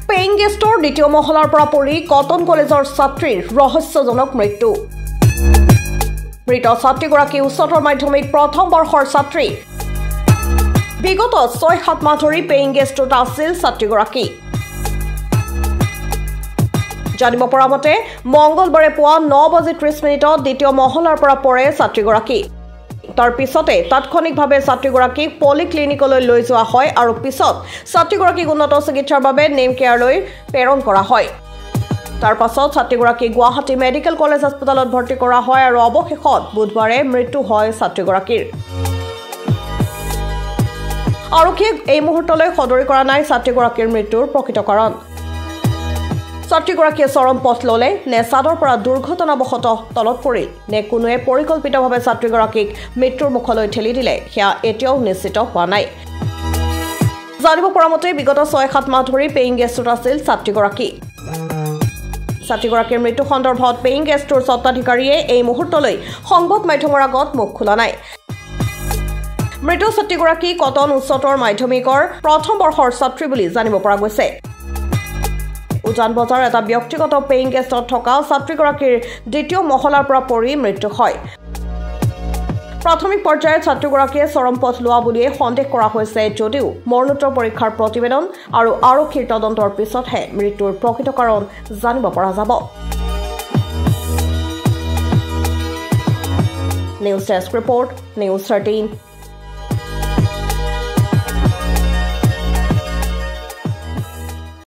paying গেষ্টৰ দ্বিতীয় মহলাৰ পৰা পৰি কটন কলেজৰ ছাত্ৰীৰ ৰহস্যজনক মৃত্যু মৃত ছাত্ৰীগৰাকী উচ্চতৰ মাধ্যমিক প্ৰথম বৰ্ষৰ ছাত্ৰী বিগত ৬-৭ মাহ ধৰি পেইং গেষ্টত আছিল ছাত্ৰীগৰাকী জানিব পৰা মতে মঙ্গলবাৰে পুৱা ৯:৩০ দ্বিতীয় মহলাৰ পৰা পৰে ছাত্ৰীগৰাকী তাৰ পিছতে তাৎক্ষণিকভাৱে ছাত্ৰীগৰাকীক পলিক্লিনিকলৈ লৈ যোৱা হয় আৰু পিছত ছাত্ৰীগৰাকীক উন্নত চিকিৎসাৰ বাবে নেম কেয়াৰলৈ প্ৰেৰণ কৰা হয় তাৰ পাছত ছাত্ৰীগৰাকীক গুৱাহাটী মেডিকেল কলেজ হাস্পতালত ভৰ্তি কৰা হয় আৰু অৱশেষত বুধবাৰে মৃত্যু হয় ছাত্ৰীগৰাকীৰ আৰক্ষীয়ে এই মুহূৰ্তলৈ সদৰি কৰা নাই ছাত্ৰীগৰাকীৰ মৃত্যুৰ প্ৰকৃত কাৰণ ছাত্ৰীগৰাকীয়ে চৰম পথ ললে নে চাদৰ পৰা দুৰ্ঘটনাবশতঃ তলত পৰিল নে কোনোৱে পৰিকল্পিতভাৱে ছাত্ৰীগৰাকীক মৃত্যুৰ মুখলৈ ঠেলি দিলে সেয়া এতিয়াও নিশ্চিত হোৱা নাই জানিব পৰা মতে বিগত ৬-৭ মাহ ধৰি পেইং গেষ্টত আছিল ছাত্ৰীগৰাকীৰ মৃত্যু সন্দৰ্ভত পেইং গেষ্টৰ স্বত্বাধিকাৰীয়ে এই মুহূৰ্তলৈ সংবাদ মাধ্যমৰ আগত মুখ খোলা নাই মৃত ছাত্ৰীগৰাকী কটন উচ্চতৰ মাধ্যমিকৰ প্ৰথম বৰ্ষৰ ছাত্ৰী বুলি জানিব পৰা গৈছে উজান বজাৰ এটা ব্যক্তিগত পেইং গেষ্টত থকা ছাত্ৰীগৰাকীৰ দ্বিতীয় মহলাৰ পৰা পৰি মৃত্যু হয় প্ৰাথমিক পৰ্যায়ত ছাত্ৰীগৰাকীয়ে চৰম পথ লোৱা বুলিয়ে সন্দেহ কৰা হৈছে যদিও মৰণোত্তৰ পৰীক্ষাৰ প্ৰতিবেদন আৰু আৰক্ষীৰ তদন্তৰ পিছতহে মৃত্যুৰ প্ৰকৃত কাৰণ জানিব পৰা যাব নিউজ ডেস্ক ৰিপৰ্ট নিউজ 13